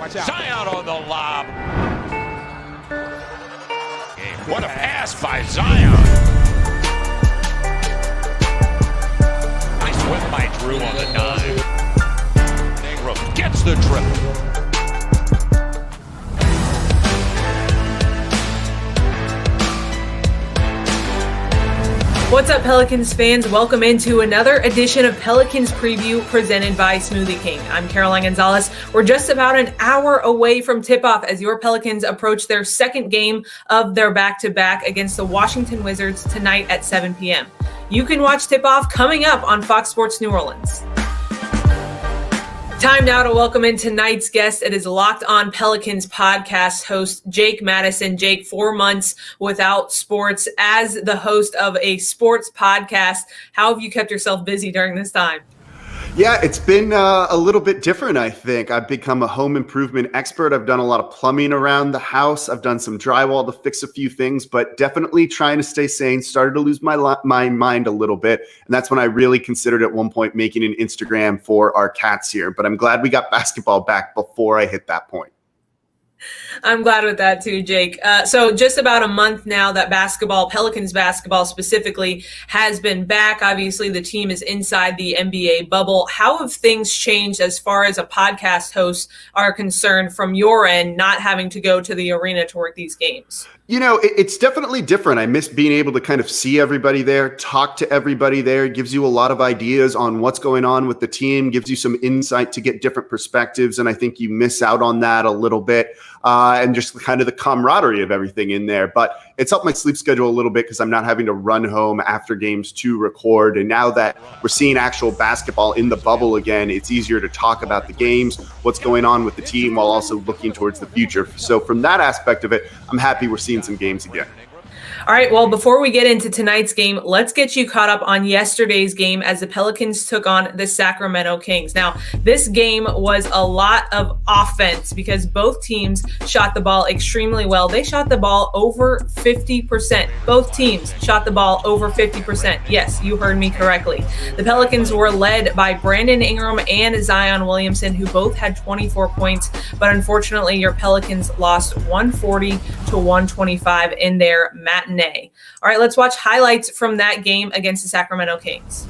Zion on the lob. What a pass by Zion. Nice whip by Drew on the 9. Ingram gets the triple. What's up, Pelicans fans? Welcome into another edition of Pelicans Preview presented by Smoothie King. I'm Caroline Gonzalez. We're just about an hour away from tip-off as your Pelicans approach their second game of their back-to-back against the Washington Wizards tonight at 7 p.m. You can watch tip-off coming up on Fox Sports New Orleans. Time now to welcome in tonight's guest. It is Locked On Pelicans podcast host Jake Madison. Jake, 4 months without sports as the host of a sports podcast. How have you kept yourself busy during this time? Yeah, it's been a little bit different, I think. I've become a home improvement expert. I've done a lot of plumbing around the house. I've done some drywall to fix a few things, but definitely trying to stay sane. Started to lose my mind a little bit. And that's when I really considered at one point making an Instagram for our cats here. But I'm glad we got basketball back before I hit that point. I'm glad with that too, Jake. So just about a month now that Pelicans basketball specifically, has been back. Obviously, the team is inside the NBA bubble. How have things changed as far as a podcast host are concerned from your end, not having to go to the arena to work these games? You know, it's definitely different. I miss being able to kind of see everybody there, talk to everybody there. It gives you a lot of ideas on what's going on with the team, gives you some insight to get different perspectives. And I think you miss out on that a little bit. And just kind of the camaraderie of everything in there. But it's helped my sleep schedule a little bit because I'm not having to run home after games to record. And now that we're seeing actual basketball in the bubble again, it's easier to talk about the games, what's going on with the team, while also looking towards the future. So from that aspect of it, I'm happy we're seeing some games again. All right, well, before we get into tonight's game, let's get you caught up on yesterday's game as the Pelicans took on the Sacramento Kings. Now, this game was a lot of offense because both teams shot the ball extremely well. They shot the ball over 50%. Both teams shot the ball over 50%. Yes, you heard me correctly. The Pelicans were led by Brandon Ingram and Zion Williamson, who both had 24 points, but unfortunately, your Pelicans lost 140 to 125 in their matinee. All right, let's watch highlights from that game against the Sacramento Kings.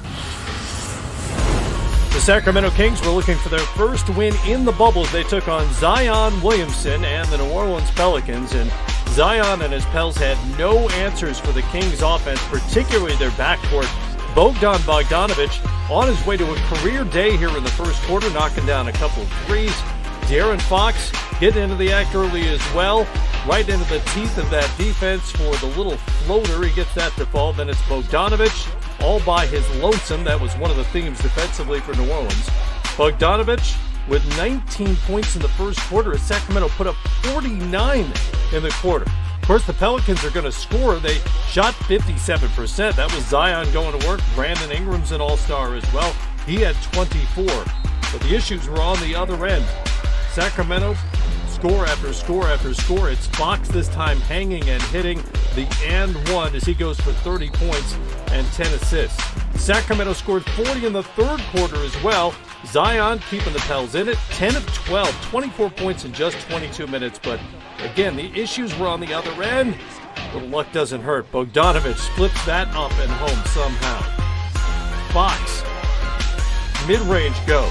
The Sacramento Kings were looking for their first win in the bubble as they took on Zion Williamson and the New Orleans Pelicans. And Zion and his Pels had no answers for the Kings offense, particularly their backcourt. Bogdan Bogdanovic on his way to a career day here in the first quarter, knocking down a couple of threes. De'Aaron Fox getting into the act early as well, right into the teeth of that defense for the little floater. He gets that to fall. Then it's Bogdanovic all by his lonesome. That was one of the themes defensively for New Orleans. Bogdanovic with 19 points in the first quarter as Sacramento put up 49 in the quarter. Of course, the Pelicans are going to score. They shot 57%. That was Zion going to work. Brandon Ingram's an all-star as well. He had 24. But the issues were on the other end. Sacramento, score after score after score. It's Fox this time hanging and hitting the and one as he goes for 30 points and 10 assists. Sacramento scored 40 in the third quarter as well. Zion keeping the Pels in it, 10 of 12, 24 points in just 22 minutes. But again, the issues were on the other end. Little luck doesn't hurt. Bogdanovic flips that up and home somehow. Fox, mid-range goes.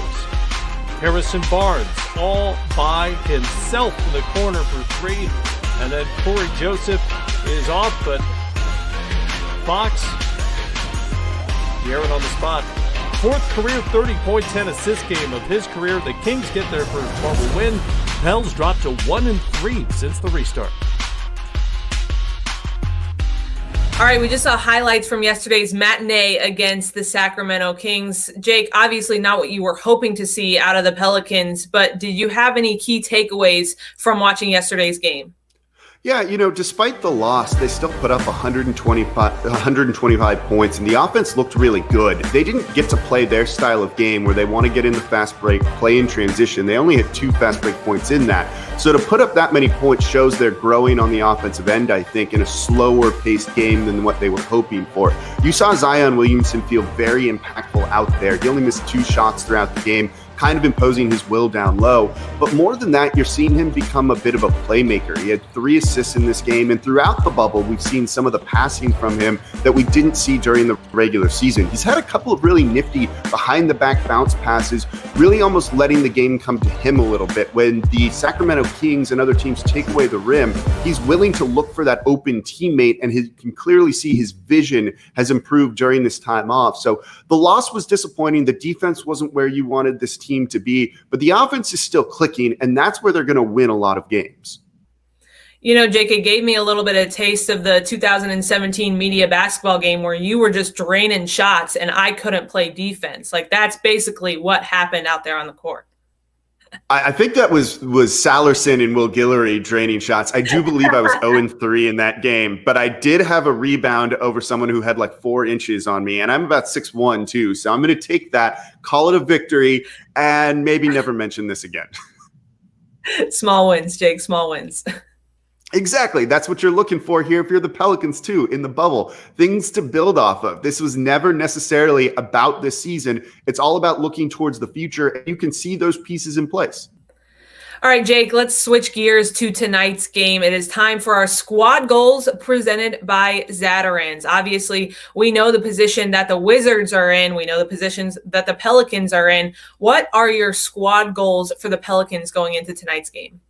Harrison Barnes all by himself in the corner for three. And then Corey Joseph is off, but Fox, De'Aaron on the spot. Fourth career 30-point, 10-assist game of his career. The Kings get their first bubble win. Pels drop to 1-3 since the restart. All right, we just saw highlights from yesterday's matinee against the Sacramento Kings. Jake, obviously not what you were hoping to see out of the Pelicans, but did you have any key takeaways from watching yesterday's game? Yeah, you know, despite the loss, they still put up 125 points, and the offense looked really good. They didn't get to play their style of game where they want to get in the fast break, play in transition. They only had 2 fast break points in that. So to put up that many points shows they're growing on the offensive end, I think, in a slower paced game than what they were hoping for. You saw Zion Williamson feel very impactful out there. He only missed 2 shots throughout the game. kind of imposing his will down low. But more than that, you're seeing him become a bit of a playmaker. He had 3 assists in this game, and throughout the bubble, we've seen some of the passing from him that we didn't see during the regular season. He's had a couple of really nifty behind-the-back bounce passes, really almost letting the game come to him a little bit. When the Sacramento Kings and other teams take away the rim, he's willing to look for that open teammate, and he can clearly see his vision has improved during this time off. So the loss was disappointing. The defense wasn't where you wanted this team to be, but the offense is still clicking, and that's where they're going to win a lot of games. You know, Jake, it gave me a little bit of taste of the 2017 media basketball game where you were just draining shots and I couldn't play defense. Like, that's basically what happened out there on the court. I think that was Salerson and Will Guillory draining shots. I do believe I was 0-3 in that game, but I did have a rebound over someone who had like 4 inches on me, and I'm about 6'1" too. So I'm going to take that, call it a victory, and maybe never mention this again. Small wins, Jake, small wins. Exactly. That's what you're looking for here if you're the Pelicans too, in the bubble. Things to build off of. This was never necessarily about this season. It's all about looking towards the future, and you can see those pieces in place. All right, Jake, let's switch gears to tonight's game. It is time for our squad goals presented by Zatarain's. Obviously, we know the position that the Wizards are in. We know the positions that the Pelicans are in. What are your squad goals for the Pelicans going into tonight's game?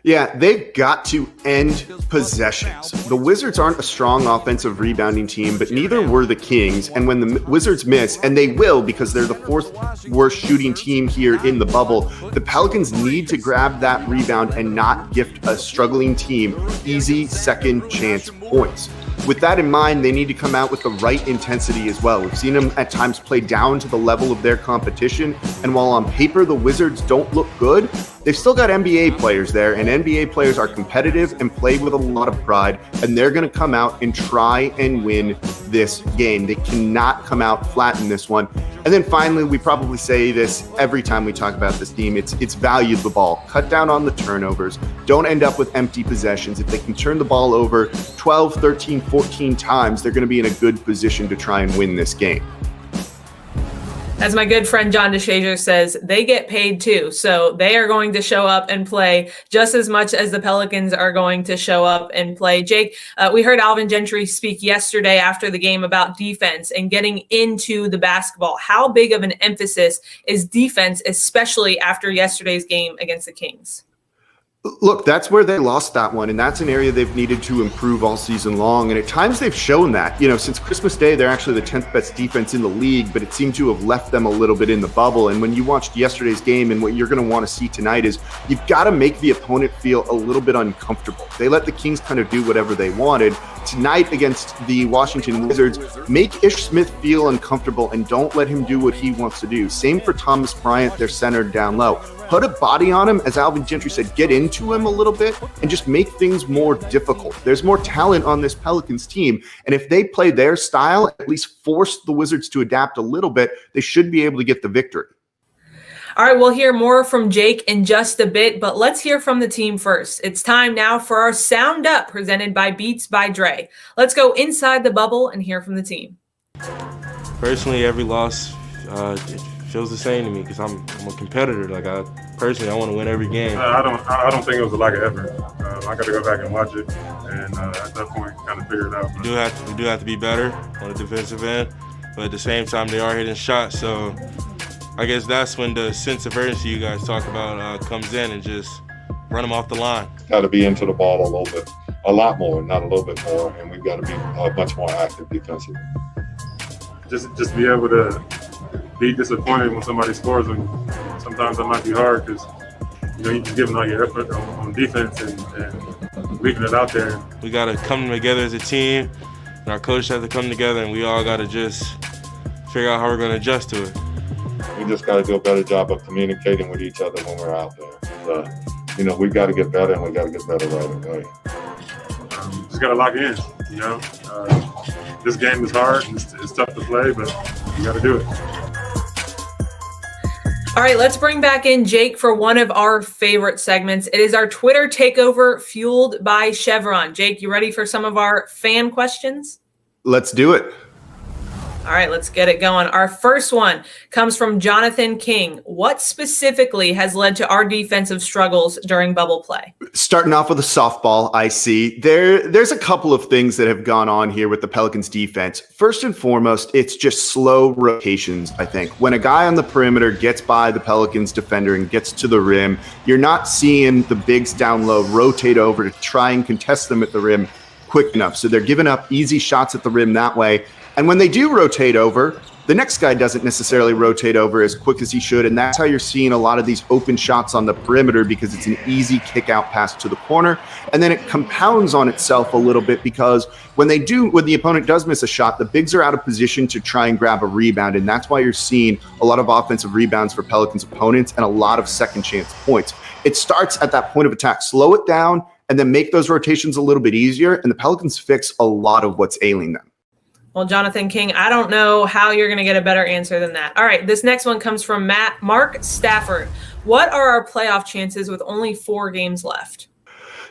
Yeah, they've got to end possessions. The Wizards aren't a strong offensive rebounding team, but neither were the Kings. And when the Wizards miss, and they will because they're the 4th worst shooting team here in the bubble, the Pelicans need to grab that rebound and not gift a struggling team easy second chance points. With that in mind, they need to come out with the right intensity as well. We've seen them at times play down to the level of their competition. And while on paper the Wizards don't look good, they've still got NBA players there, and NBA players are competitive and play with a lot of pride, and they're going to come out and try and win this game. They cannot come out flat in this one. And then finally, we probably say this every time we talk about this team, it's value the ball. Cut down on the turnovers. Don't end up with empty possessions. If they can turn the ball over 12, 13, 14 times, they're going to be in a good position to try and win this game. As my good friend John DeShazier says, they get paid too. So they are going to show up and play just as much as the Pelicans are going to show up and play. Jake, we heard Alvin Gentry speak yesterday after the game about defense and getting into the basketball. How big of an emphasis is defense, especially after yesterday's game against the Kings? Look, that's where they lost that one, and that's an area they've needed to improve all season long, and at times they've shown that. You know, since Christmas Day, they're actually the 10th best defense in the league, but it seemed to have left them a little bit in the bubble. And when you watched yesterday's game, and what you're going to want to see tonight is you've got to make the opponent feel a little bit uncomfortable. They let the Kings kind of do whatever they wanted. Tonight against the Washington Wizards, make Ish Smith feel uncomfortable and don't let him do what he wants to do. Same for Thomas Bryant, they're centered down low. Put a body on him, as Alvin Gentry said, get into him a little bit and just make things more difficult. There's more talent on this Pelicans team, and if they play their style, at least force the Wizards to adapt a little bit, they should be able to get the victory. All right, we'll hear more from Jake in just a bit, but let's hear from the team first. It's time now for our Sound Up presented by Beats by Dre. Let's go inside the bubble and hear from the team. Personally, every loss it feels the same to me because I'm a competitor. Like I want to win every game. I don't think it was a lack of effort. I got to go back and watch it, and at that point, kind of figure it out. We do have to be better on the defensive end, but at the same time, they are hitting shots. So I guess that's when the sense of urgency you guys talk about comes in, and just run them off the line. Got to be into the ball a little bit, a lot more, not a little bit more, and we've got to be much more active defensively. Just be able to be disappointed when somebody scores, and sometimes that might be hard because you're just giving all your effort on defense and leaving it out there. We got to come together as a team, and our coaches have to come together, and we all got to just figure out how we're going to adjust to it. We just got to do a better job of communicating with each other when we're out there. We've got to get better, and we got to get better right away. Just got to lock in. This game is hard. It's tough to play, but you got to do it. All right, let's bring back in Jake for one of our favorite segments. It is our Twitter Takeover fueled by Chevron. Jake, you ready for some of our fan questions? Let's do it. All right, let's get it going. Our first one comes from Jonathan King. What specifically has led to our defensive struggles during bubble play? Starting off with a softball, I see. There's a couple of things that have gone on here with the Pelicans defense. First and foremost, it's just slow rotations, I think. When a guy on the perimeter gets by the Pelicans defender and gets to the rim, you're not seeing the bigs down low rotate over to try and contest them at the rim quick enough. So they're giving up easy shots at the rim that way. And when they do rotate over, the next guy doesn't necessarily rotate over as quick as he should. And that's how you're seeing a lot of these open shots on the perimeter, because it's an easy kick out pass to the corner. And then it compounds on itself a little bit, because when the opponent does miss a shot, the bigs are out of position to try and grab a rebound. And that's why you're seeing a lot of offensive rebounds for Pelicans opponents and a lot of second chance points. It starts at that point of attack, slow it down, and then make those rotations a little bit easier. And the Pelicans fix a lot of what's ailing them. Well, Jonathan King, I don't know how you're going to get a better answer than that. All right, this next one comes from Mark Stafford. What are our playoff chances with only 4 games left?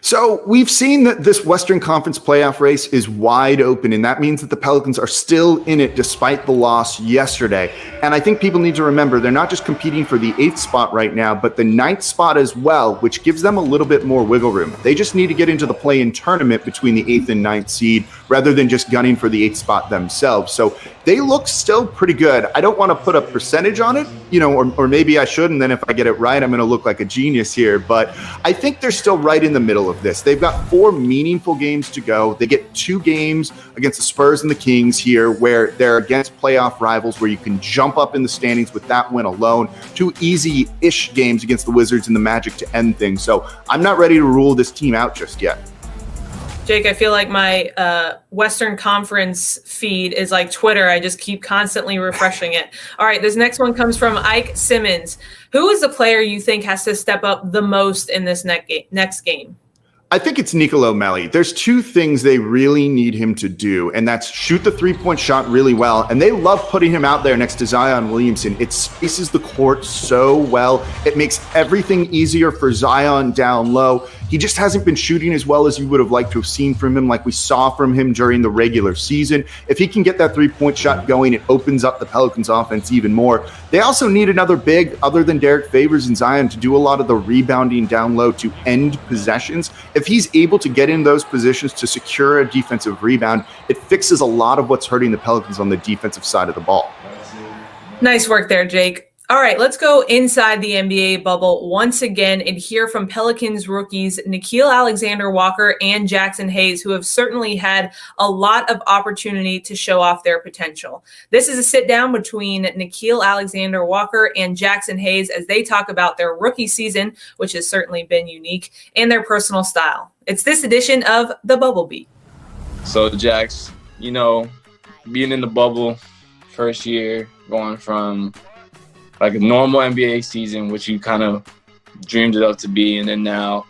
So we've seen that this Western Conference playoff race is wide open, and that means that the Pelicans are still in it despite the loss yesterday. And I think people need to remember they're not just competing for the 8th spot right now, but the 9th spot as well, which gives them a little bit more wiggle room. They just need to get into the play-in tournament between the 8th and 9th seed rather than just gunning for the 8th spot themselves. So they look still pretty good. I don't want to put a percentage on it, or maybe I should, and then if I get it right, I'm going to look like a genius here. But I think they're still right in the middle of this. They've got 4 meaningful games to go. They get 2 games against the Spurs and the Kings here, where they're against playoff rivals, where you can jump up in the standings with that win alone. 2 easy-ish games against the Wizards and the Magic to end things. So I'm not ready to rule this team out just yet. Jake, I feel like my Western Conference feed is like Twitter. I just keep constantly refreshing it. All right, this next one comes from Ike Simmons. Who is the player you think has to step up the most in this next game? I think it's Nicolo Melli. There's 2 things they really need him to do, and that's shoot the 3-point shot really well. And they love putting him out there next to Zion Williamson. It spaces the court so well. It makes everything easier for Zion down low. He just hasn't been shooting as well as you would have liked to have seen from him, like we saw from him during the regular season. If he can get that 3-point shot going, it opens up the Pelicans offense even more. They also need another big other than Derek Favors and Zion to do a lot of the rebounding down low to end possessions. If he's able to get in those positions to secure a defensive rebound, it fixes a lot of what's hurting the Pelicans on the defensive side of the ball. Nice work there, Jake. All right, let's go inside the NBA bubble once again and hear from Pelicans rookies Nickeil Alexander-Walker and Jackson Hayes, who have certainly had a lot of opportunity to show off their potential. This is a sit-down between Nickeil Alexander-Walker and Jackson Hayes as they talk about their rookie season, which has certainly been unique, and their personal style. It's this edition of The Bubble Beat. So, Jax, being in the bubble first year, going from like a normal NBA season, which you kind of dreamed it up to be, and then now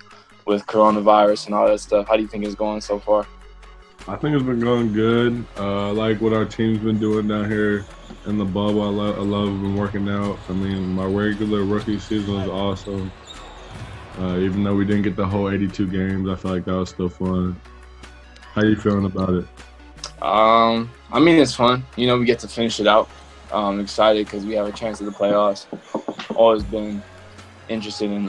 with coronavirus and all that stuff, how do you think it's going so far? I think it's been going good. I like what our team's been doing down here in the bubble. I love been working out. I mean, my regular rookie season was awesome. Even though we didn't get the whole 82 games, I feel like that was still fun. How you feeling about it? I mean, it's fun. We get to finish it out. I'm excited because we have a chance at the playoffs. Always been interested in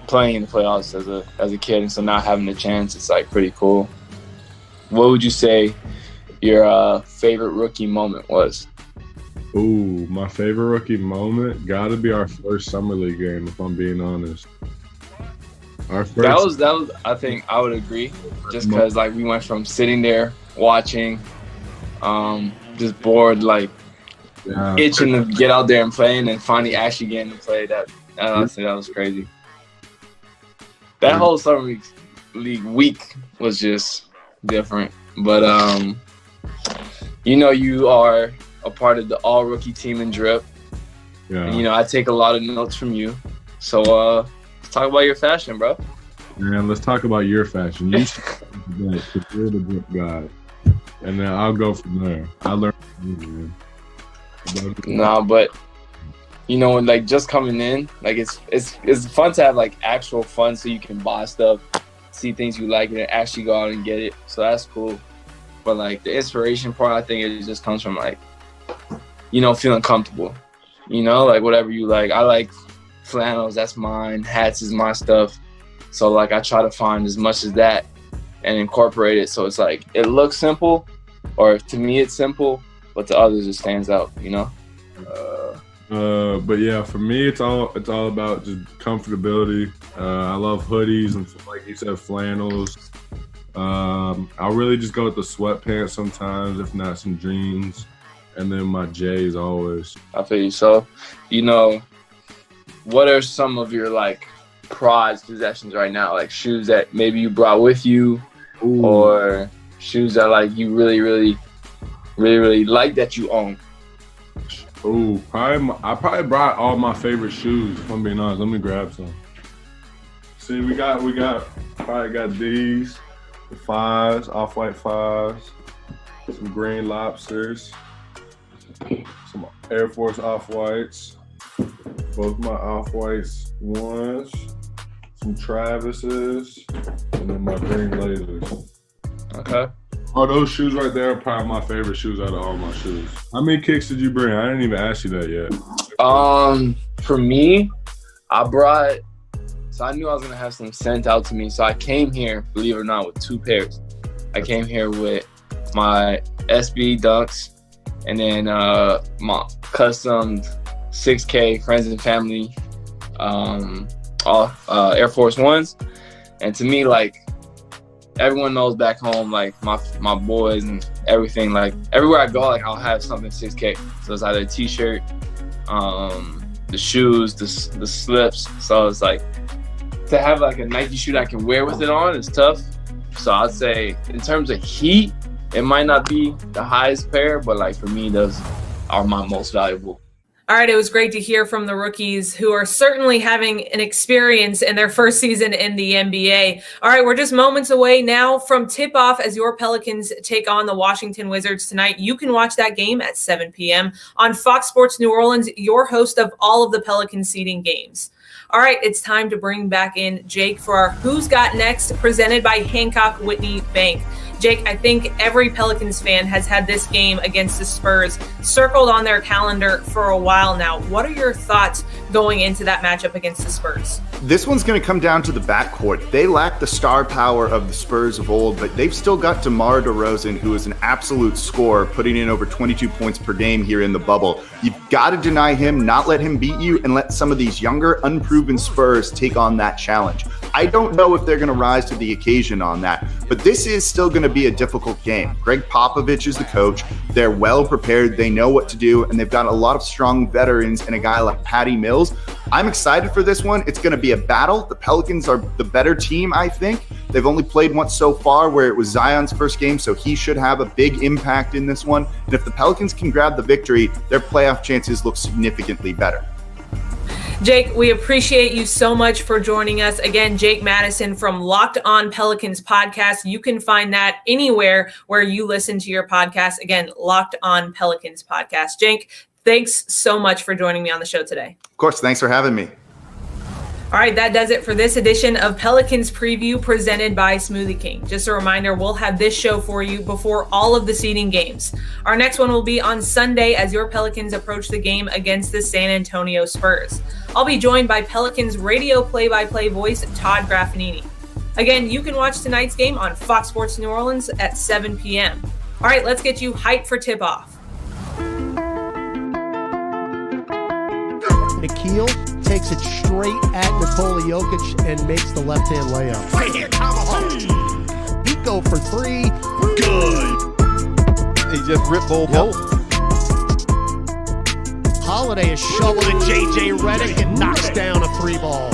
playing in the playoffs as a kid, and so not having the chance, it's pretty cool. What would you say your favorite rookie moment was? Ooh, my favorite rookie moment gotta be our first summer league game, if I'm being honest. That was. I think I would agree, just because we went from sitting there watching, just bored, itching to get out there and play, and then finally actually getting to play. That was crazy. That whole summer league week was just different. But you are a part of the all rookie team in Drip. Yeah. And, I take a lot of notes from you. So let's talk about your fashion, bro. Man, let's talk about your fashion. You you're the Drip guy, and then I'll go from there. I learned from you, man. Nah, but just coming in, it's fun to have actual fun, so you can buy stuff, see things you like, and then actually go out and get it. So that's cool. But, like, the inspiration part, I think it just comes from, like, you know, feeling comfortable. You know, like, whatever you like. I like flannels. That's mine. Hats is my stuff. So, like, I try to find as much as that and incorporate it. So it's like it looks simple, or to me it's simple, but to others it stands out, you know? But yeah, for me it's all about just comfortability. I love hoodies and, like you said, flannels. I'll really just go with the sweatpants sometimes, if not some jeans, and then my J's always. I feel you. So, you know, what are some of your, like, prized possessions right now? Like shoes that maybe you brought with you, or shoes that, like, you really like that you own? I probably brought all my favorite shoes, if I'm being honest. Let me grab some. See, we got these, the 5s, off-white 5s, some green lobsters, some Air Force off-whites, both my off-whites ones, some Travis's, and then my green Blazers. Okay. Oh, those shoes right there are probably my favorite shoes out of all my shoes. How many kicks did you bring? I didn't even ask you that yet. For me, I brought, so I knew I was going to have some sent out to me. So I came here, believe it or not, with 2 pairs. I came here with my SB Dunks and then my custom 6K Friends and Family Air Force Ones. And to me, like, everyone knows back home, like, my boys and everything, like, everywhere I go, like, I'll have something 6K. So it's either a t-shirt, the shoes, the slips. So it's like, to have, like, a Nike shoe that I can wear with it on is tough. So I'd say in terms of heat, it might not be the highest pair, but, like, for me, those are my most valuable. All right, it was great to hear from the rookies who are certainly having an experience in their first season in the NBA. All right, we're just moments away now from tip-off as your Pelicans take on the Washington Wizards tonight. You can watch that game at 7 p.m. on Fox Sports New Orleans, your host of all of the Pelicans seeding games. All right, it's time to bring back in Jake for our Who's Got Next, presented by Hancock Whitney Bank. Jake, I think every Pelicans fan has had this game against the Spurs circled on their calendar for a while now. What are your thoughts going into that matchup against the Spurs? This one's going to come down to the backcourt. They lack the star power of the Spurs of old, but they've still got DeMar DeRozan, who is an absolute scorer, putting in over 22 points per game here in the bubble. You've got to deny him, not let him beat you, and let some of these younger, unproven Spurs take on that challenge. I don't know if they're going to rise to the occasion on that, but this is still going to be a difficult game. Greg Popovich is the coach. They're well prepared. They know what to do, and they've got a lot of strong veterans and a guy like Patty Mills. I'm excited for this one. It's going to be a battle. The Pelicans are the better team, I think. They've only played once so far, where it was Zion's first game, so he should have a big impact in this one. And if the Pelicans can grab the victory, their playoff chances look significantly better. Jake, we appreciate you so much for joining us. Again, Jake Madison from Locked On Pelicans podcast. You can find that anywhere where you listen to your podcast. Again, Locked On Pelicans podcast. Jake, thanks so much for joining me on the show today. Of course, thanks for having me. All right, that does it for this edition of Pelicans Preview presented by Smoothie King. Just a reminder, we'll have this show for you before all of the seeding games. Our next one will be on Sunday as your Pelicans approach the game against the San Antonio Spurs. I'll be joined by Pelicans radio play-by-play voice Todd Graffinini. Again, you can watch tonight's game on Fox Sports New Orleans at 7 p.m. All right, let's get you hyped for tip-off. Nikhil takes it straight at Nikola Jokic and makes the left-hand layup. Right here, tomahawk. Pico for 3. Good. He just ripped both holes. Holiday is shoveled at J.J. Redick and knocks down a 3 ball.